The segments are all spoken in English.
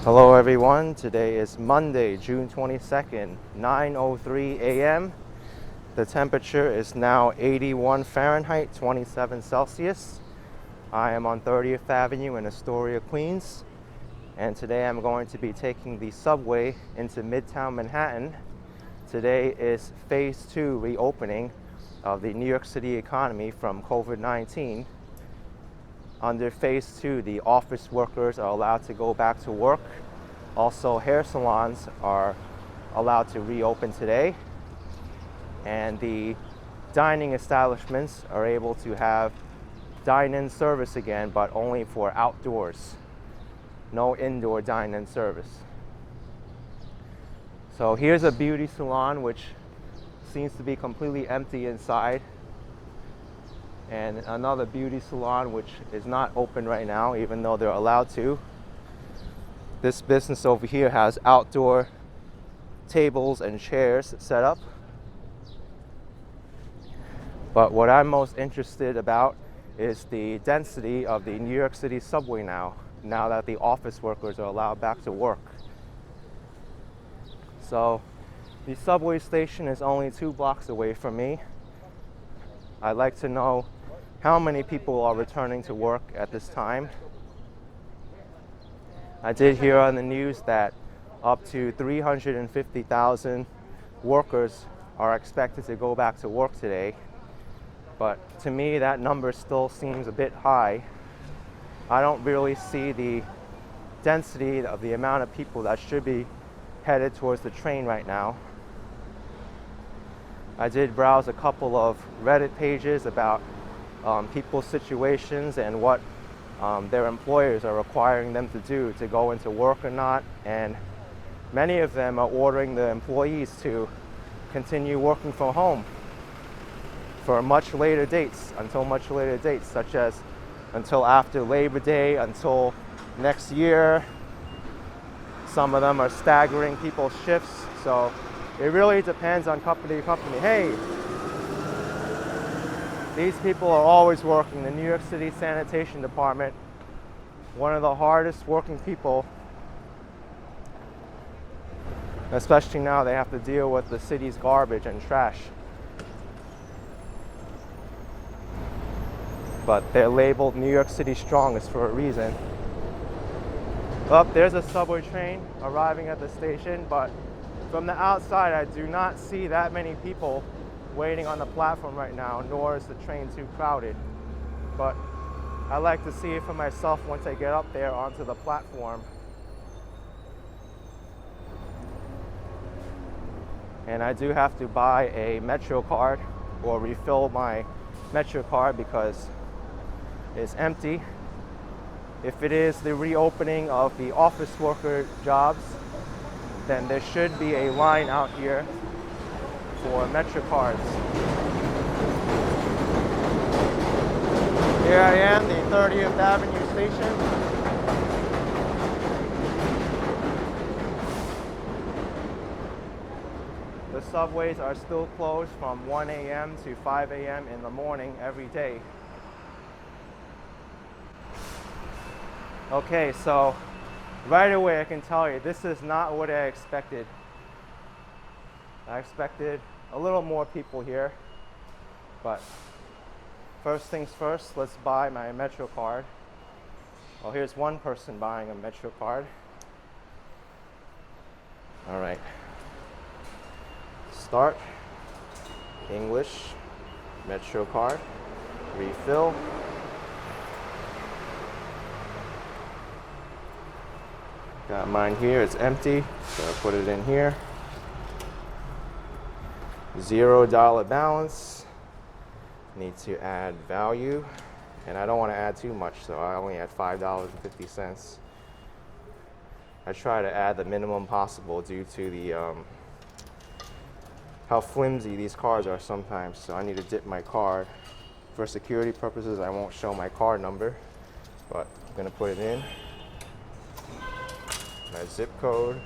Hello everyone, today is Monday, June 22nd, 9:03 a.m. The temperature is now 81 Fahrenheit, 27 Celsius. I am on 30th Avenue in Astoria, Queens, and today I'm going to be taking the subway into Midtown Manhattan. Today is phase 2 reopening of the New York City economy from COVID-19. Under phase 2, the office workers are allowed to go back to work. Also, hair salons are allowed to reopen today. And the dining establishments are able to have dine-in service again, but only for outdoors. No indoor dine-in service. So here's a beauty salon which seems to be completely empty inside. And another beauty salon which is not open right now, even though they're allowed to. This business over here has outdoor tables and chairs set up. But what I'm most interested about is the density of the New York City subway now that the office workers are allowed back to work. So the subway station is only 2 blocks away from me. I'd like to know how many people are returning to work at this time. I did hear on the news that up to 350,000 workers are expected to go back to work today. But to me, that number still seems a bit high. I don't really see the density of the amount of people that should be headed towards the train right now. I did browse a couple of Reddit pages about people's situations and what their employers are requiring them to do to go into work or not, and many of them are ordering the employees to continue working from home for much later dates, such as until after Labor Day, until next year. Some of them are staggering people's shifts, so it really depends on company to company. Hey, these people are always working. The New York City Sanitation Department, one of the hardest working people, especially now they have to deal with the city's garbage and trash. But they're labeled New York City strongest for a reason. Well, there's a subway train arriving at the station, but from the outside I do not see that many people waiting on the platform right now, nor is the train too crowded. But I like to see it for myself once I get up there onto the platform. And I do have to buy a MetroCard or refill my MetroCard because it's empty. If it is the reopening of the office worker jobs, then there should be a line out here for MetroCards. Here I am, the 30th Avenue station. The subways are still closed from 1 a.m. to 5 a.m. in the morning every day. Okay, so right away I can tell you this is not what I expected. I expected a little more people here, but first things first, let's buy my MetroCard. Well, here's one person buying a MetroCard. All right. Start, English, MetroCard, refill. Got mine here, it's empty, so I'll put it in here. $0 balance. Need to add value, and I don't want to add too much, so I only add $5.50. I try to add the minimum possible due to the how flimsy these cards are sometimes, so I need to dip my card. For security purposes, I won't show my card number, but I'm gonna put it in. My zip code.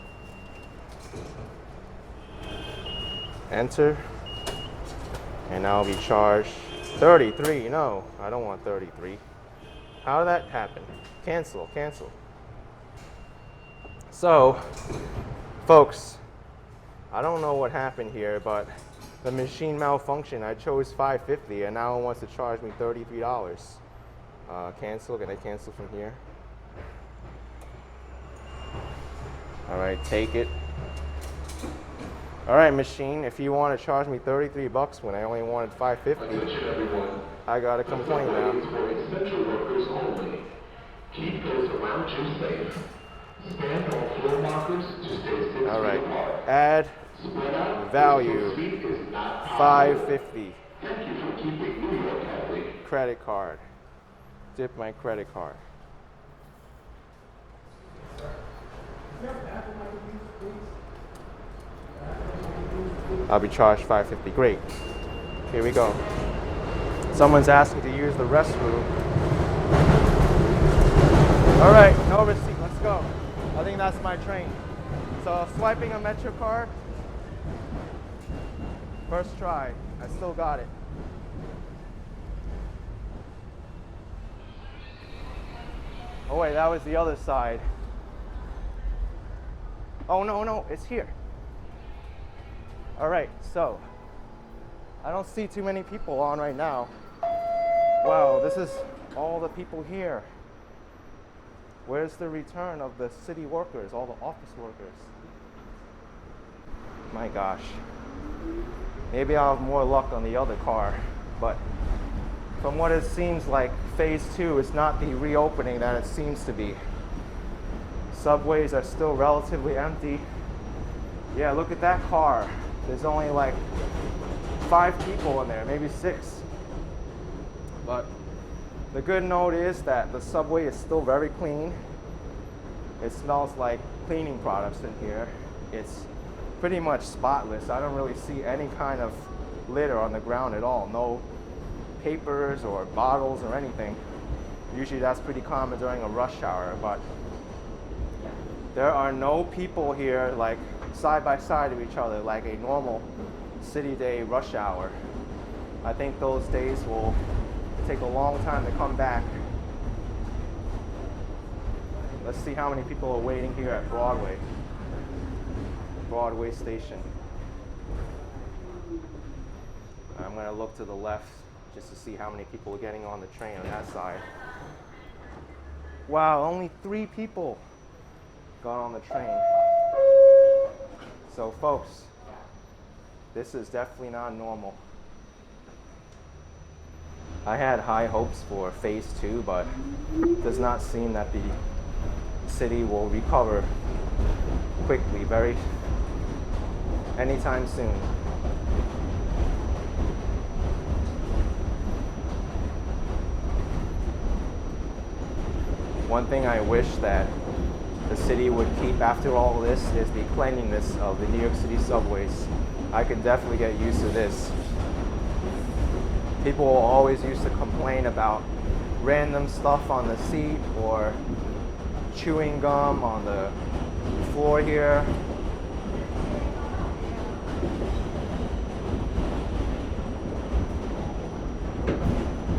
Enter. And I'll be charged 33. No, I don't want 33. How did that happen? Cancel. So, folks, I don't know what happened here, but the machine malfunctioned. I chose $5.50 and now it wants to charge me $33. Cancel, can I cancel from here? All right, take it. All right, machine, if you want to charge me $33 when I only wanted $5.50, I gotta complain now. For essential workers only. Keep those around you safe. Stand on floor markers to stay 6 feet All right, apart. add Spread out. value, 6 feet is not $5.50. Thank you for keeping New York healthy. Credit card. Dip my credit card. I'll be charged $5.50. Great. Here we go. Someone's asking to use the restroom. All right, no receipt. Let's go. I think that's my train. So swiping a MetroCard. First try. I still got it. Oh wait, that was the other side. Oh no, it's here. All right, so I don't see too many people on right now. Wow, this is all the people here. Where's the return of the city workers, all the office workers? My gosh. Maybe I'll have more luck on the other car, but from what it seems like, phase 2 is not the reopening that it seems to be. Subways are still relatively empty. Yeah, look at that car. There's only like 5 people in there, maybe 6. But the good note is that the subway is still very clean. It smells like cleaning products in here. It's pretty much spotless. I don't really see any kind of litter on the ground at all. No papers or bottles or anything. Usually that's pretty common during a rush hour, but there are no people here like side by side of each other like a normal city day rush hour. I think those days will take a long time to come back. Let's see how many people are waiting here at Broadway Station. I'm going to look to the left just to see how many people are getting on the train on that side. Wow, only 3 people got on the train. So folks, this is definitely not normal. I had high hopes for phase 2, but it does not seem that the city will recover quickly, anytime soon. One thing I wish that the city would keep after all this is the cleanliness of the New York City subways. I can definitely get used to this. People always used to complain about random stuff on the seat or chewing gum on the floor here.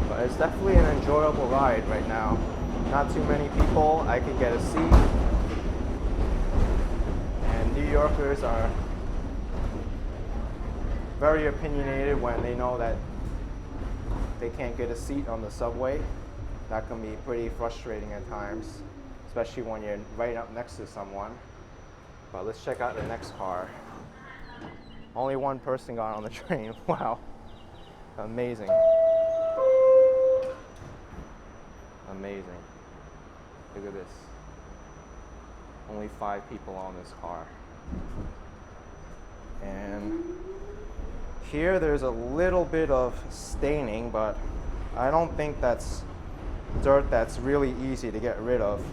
But it's definitely an enjoyable ride right now. Not too many people, I can get a seat. And New Yorkers are very opinionated when they know that they can't get a seat on the subway. That can be pretty frustrating at times, especially when you're right up next to someone. But let's check out the next car. Only 1 person got on the train. Wow. Amazing. Amazing. Look at this. Only 5 people on this car. And here there's a little bit of staining, but I don't think that's dirt that's really easy to get rid of.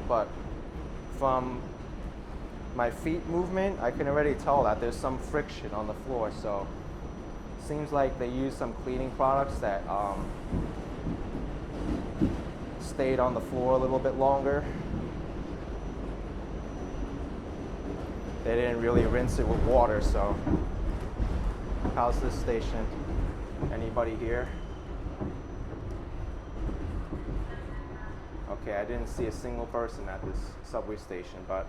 But from my feet movement, I can already tell that there's some friction on the floor, so seems like they used some cleaning products that stayed on the floor a little bit longer. They didn't really rinse it with water, so. How's this station? Anybody here? Okay, I didn't see a single person at this subway station, but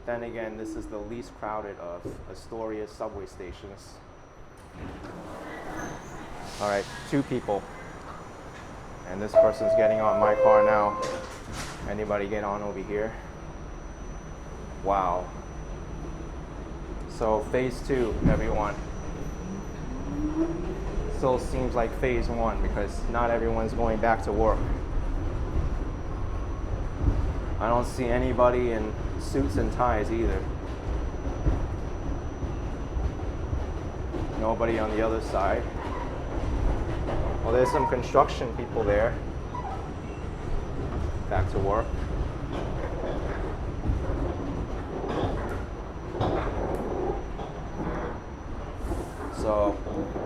then again, this is the least crowded of Astoria subway stations. All right, 2 people. And this person's getting on my car now. Anybody get on over here? Wow. So phase 2, everyone. Still seems like phase 1 because not everyone's going back to work. I don't see anybody in suits and ties either. Nobody on the other side. Well, there's some construction people there. Back to work. So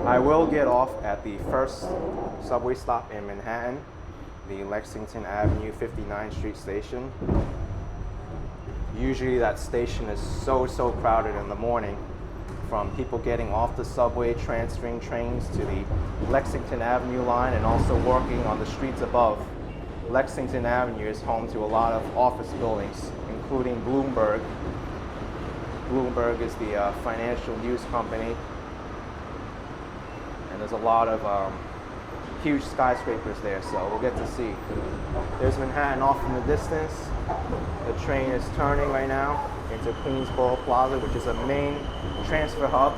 I will get off at the first subway stop in Manhattan, the Lexington Avenue 59th Street station. Usually that station is so crowded in the morning, from people getting off the subway, transferring trains to the Lexington Avenue line, and also working on the streets above. Lexington Avenue is home to a lot of office buildings, including Bloomberg. Bloomberg is the financial news company. And there's a lot of huge skyscrapers there, so we'll get to see. There's Manhattan off in the distance. The train is turning right now into Queensboro Plaza, which is a main transfer hub.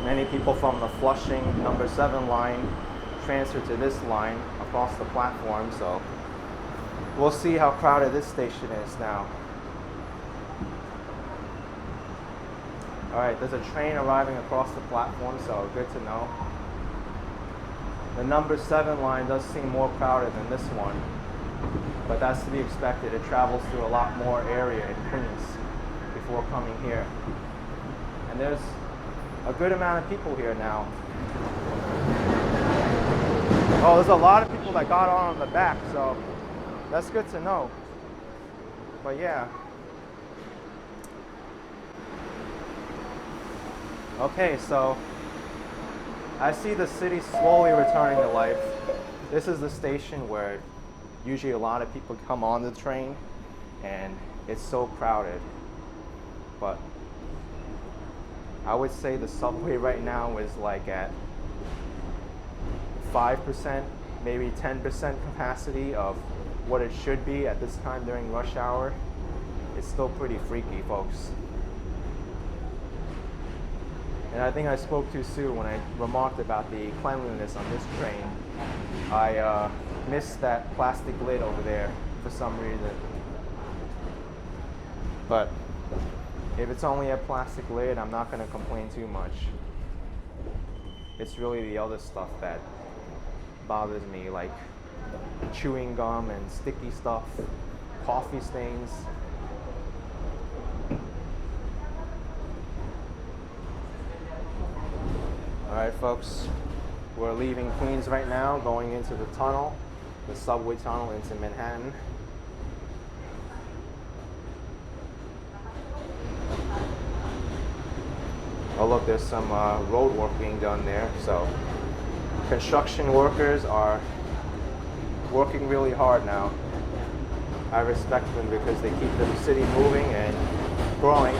Many people from the Flushing number 7 line transfer to this line across the platform, so we'll see how crowded this station is now. All right, there's a train arriving across the platform, so good to know. The number 7 line does seem more crowded than this one, but that's to be expected. It travels through a lot more area in Queens before coming here. And there's a good amount of people here now. Oh, there's a lot of people that got on the back, so that's good to know. But yeah. Okay, so I see the city slowly returning to life. This is the station where usually a lot of people come on the train, and it's so crowded. But I would say the subway right now is like at 5%, maybe 10% capacity of what it should be at this time during rush hour. It's still pretty freaky, folks. And I think I spoke too soon when I remarked about the cleanliness on this train. I missed that plastic lid over there for some reason. But if it's only a plastic lid, I'm not going to complain too much. It's really the other stuff that bothers me, like chewing gum and sticky stuff, coffee stains. All right, folks, we're leaving Queens right now, going into the tunnel, the subway tunnel into Manhattan. Oh look, there's some road work being done there. So construction workers are working really hard now. I respect them because they keep the city moving and growing.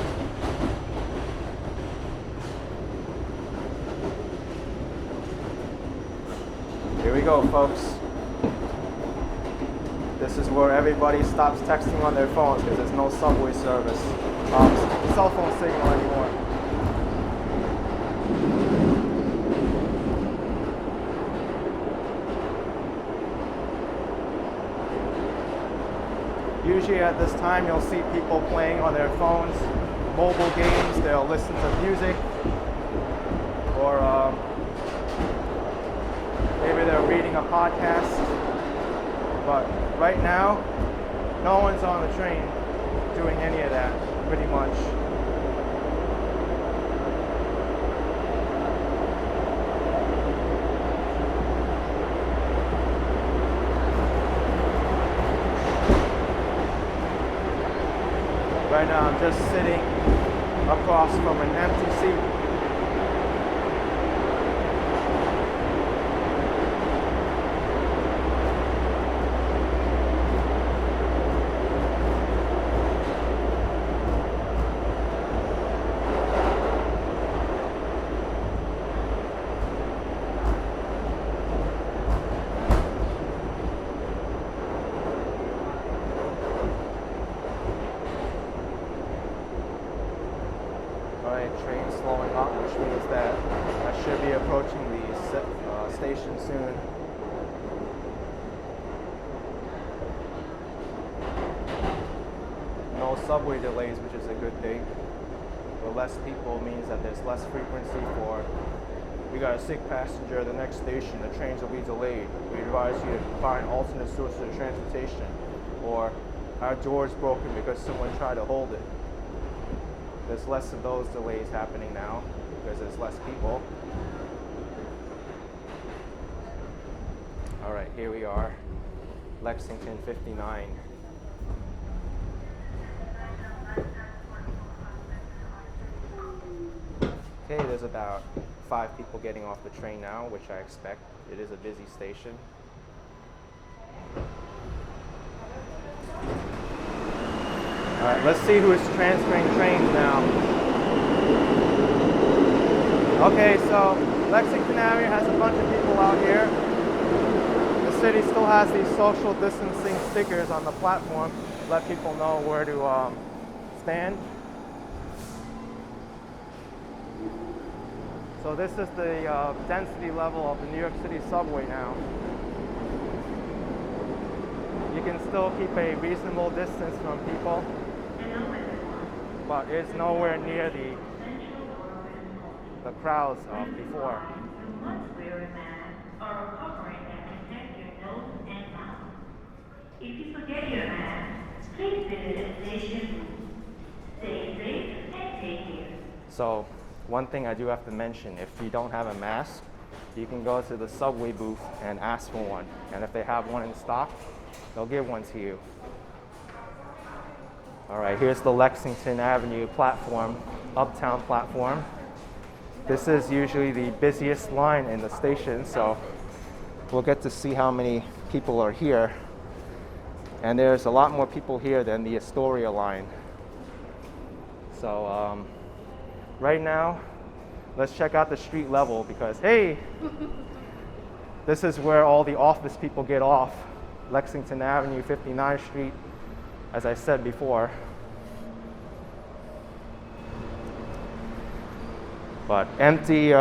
Here we go, folks. This is where everybody stops texting on their phones because there's no subway service, cell phone signal anymore. Usually at this time, you'll see people playing on their phones, mobile games. They'll listen to music, or maybe they're reading a podcast. But right now, no one's on the train doing any of that, pretty much. Right now, I'm just sitting across from an empty seat. red train slowing up, which means that I should be approaching the station soon. No subway delays, which is a good thing. But less people means that there's less frequency for, we got a sick passenger at the next station, the trains will be delayed. We advise you to find alternate sources of transportation. Or our door's broken because someone tried to hold it. There's less of those delays happening now because there's less people. All right, here we are, Lexington 59. Okay, there's about 5 people getting off the train now, which I expect. It is a busy station. All right, let's see who is transferring trains now. Okay, so Lexington Avenue has a bunch of people out here. The city still has these social distancing stickers on the platform to let people know where to stand. So this is the density level of the New York City Subway now. You can still keep a reasonable distance from people, but it's nowhere near the crowds of before. If you forget your mask, please visit a station. Stay safe and take care. So one thing I do have to mention, if you don't have a mask, you can go to the subway booth and ask for one. And if they have one in stock, they'll give one to you. All right, here's the Lexington Avenue platform, uptown platform. This is usually the busiest line in the station, so we'll get to see how many people are here. And there's a lot more people here than the Astoria line. So right now, let's check out the street level because, hey, this is where all the office people get off. Lexington Avenue, 59th Street, as I said before. But empty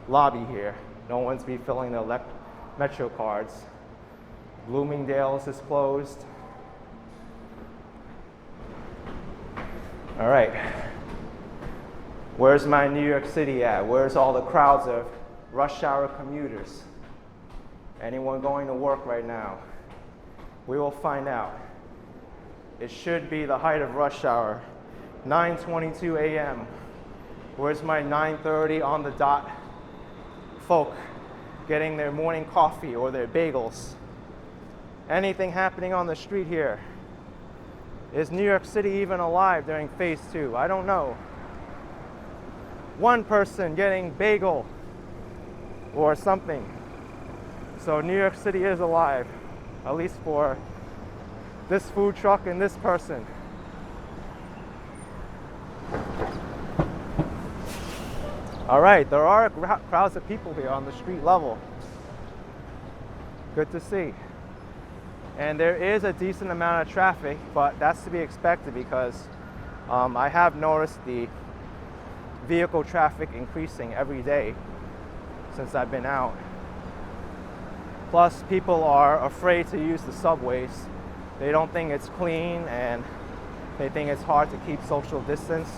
lobby here. No one's refilling the MetroCards. Bloomingdale's is closed. All right. Where's my New York City at? Where's all the crowds of rush hour commuters? Anyone going to work right now? We will find out. It should be the height of rush hour, 9:22 a.m. Where's my 9:30 on the dot folk getting their morning coffee or their bagels? Anything happening on the street here? Is New York City even alive during phase 2? I don't know. One person getting bagel or something. So New York City is alive, at least for this food truck and this person. All right, there are crowds of people here on the street level. Good to see. And there is a decent amount of traffic, but that's to be expected because I have noticed the vehicle traffic increasing every day since I've been out. Plus, people are afraid to use the subways. They don't think it's clean and they think it's hard to keep social distance,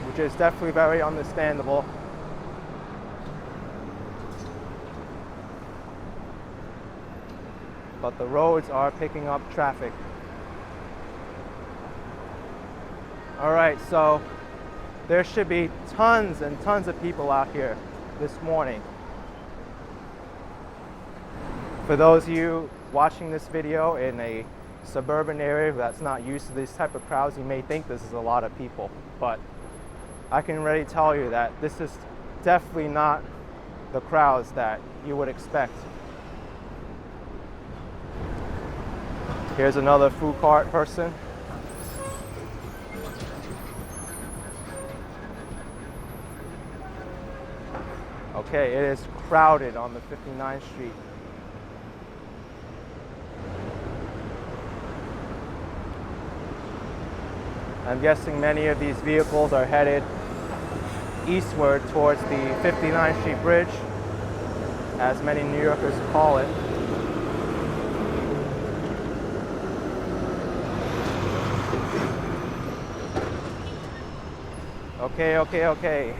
which is definitely very understandable. But the roads are picking up traffic. All right, so there should be tons and tons of people out here this morning. For those of you watching this video in a suburban area that's not used to these type of crowds, you may think this is a lot of people, but I can already tell you that this is definitely not the crowds that you would expect. Here's another food cart person. Okay, it is crowded on the 59th Street. I'm guessing many of these vehicles are headed eastward towards the 59th Street Bridge, as many New Yorkers call it. Okay.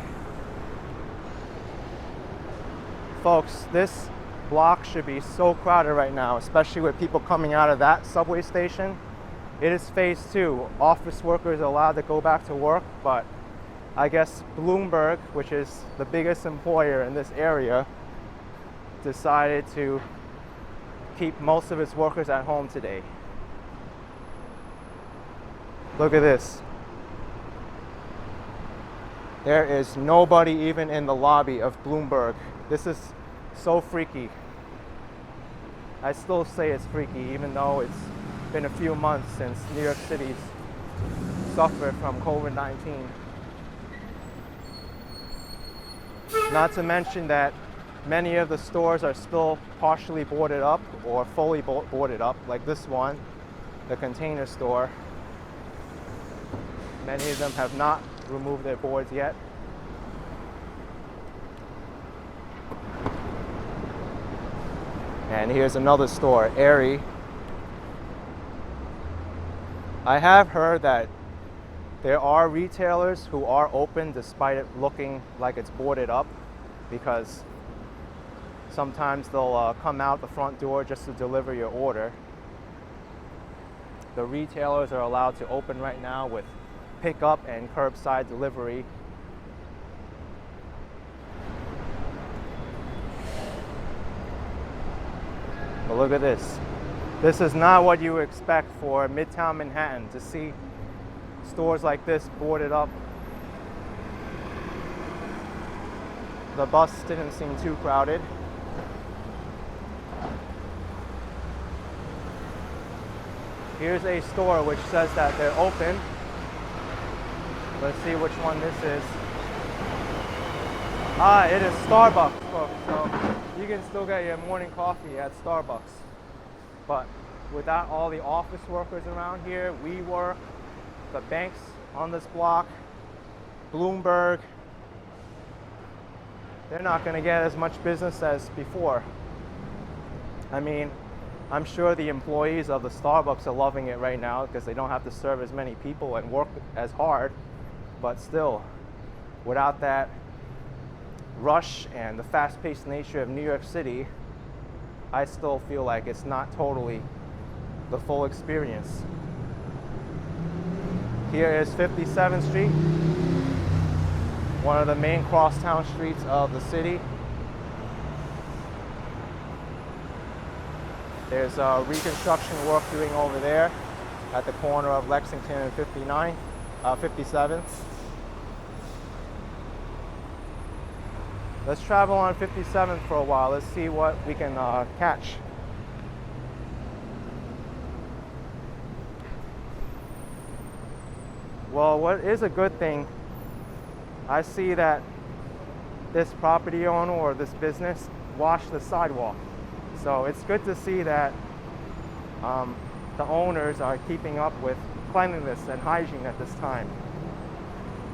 Folks, this block should be so crowded right now, especially with people coming out of that subway station. It is phase 2. Office workers are allowed to go back to work, but I guess Bloomberg, which is the biggest employer in this area, decided to keep most of its workers at home today. Look at this. There is nobody even in the lobby of Bloomberg. This is so freaky. I still say it's freaky, even though it's been a few months since New York City's suffered from COVID-19. Not to mention that many of the stores are still partially boarded up or fully boarded up, like this one, the Container Store. Many of them have not removed their boards yet. And here's another store, Aerie. I have heard that there are retailers who are open despite it looking like it's boarded up, because sometimes they'll come out the front door just to deliver your order. The retailers are allowed to open right now with pickup and curbside delivery. But look at this. This is not what you expect for Midtown Manhattan, to see stores like this boarded up. The bus didn't seem too crowded. Here's a store which says that they're open. Let's see which one this is. It is Starbucks, folks. So you can still get your morning coffee at Starbucks. But without all the office workers around here, WeWork, the banks on this block, Bloomberg, they're not going to get as much business as before. I mean, I'm sure the employees of the Starbucks are loving it right now because they don't have to serve as many people and work as hard. But still, without that rush and the fast-paced nature of New York City, I still feel like it's not totally the full experience. Here is 57th Street, one of the main crosstown streets of the city. There's reconstruction work doing over there at the corner of Lexington and 57th. Let's travel on 57th for a while. Let's see what we can catch. Well, what is a good thing, I see that this property owner or this business washed the sidewalk. So it's good to see that the owners are keeping up with cleanliness and hygiene at this time.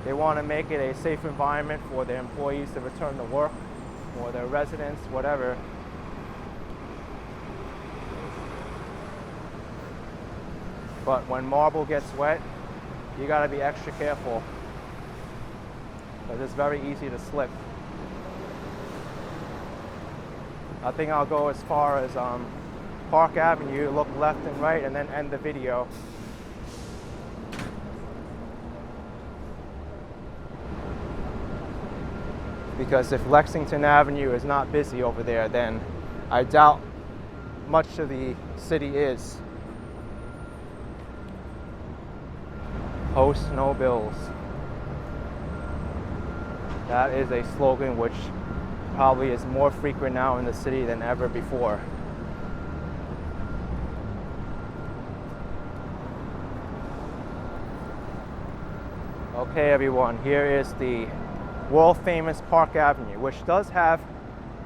They want to make it a safe environment for their employees to return to work, or their residents, whatever. But when marble gets wet, you got to be extra careful, because it's very easy to slip. I think I'll go as far as Park Avenue, look left and right, and then end the video. Because if Lexington Avenue is not busy over there, then I doubt much of the city is. Post no bills. That is a slogan which probably is more frequent now in the city than ever before. Okay, everyone, here is the world famous Park Avenue, which does have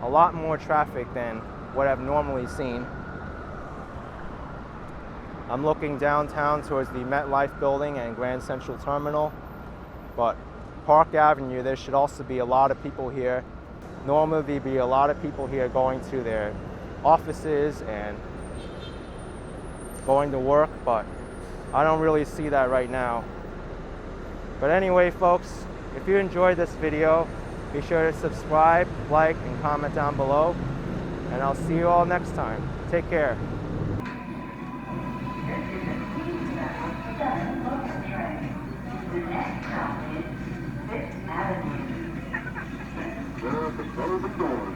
a lot more traffic than what I've normally seen. I'm looking downtown towards the MetLife building and Grand Central Terminal. But Park Avenue, there should also be a lot of people here. Normally there'd be a lot of people here going to their offices and going to work, but I don't really see that right now. But anyway, folks, if you enjoyed this video, be sure to subscribe, like, and comment down below. And I'll see you all next time. Take care. The next stop is 5th Avenue. There are the doors.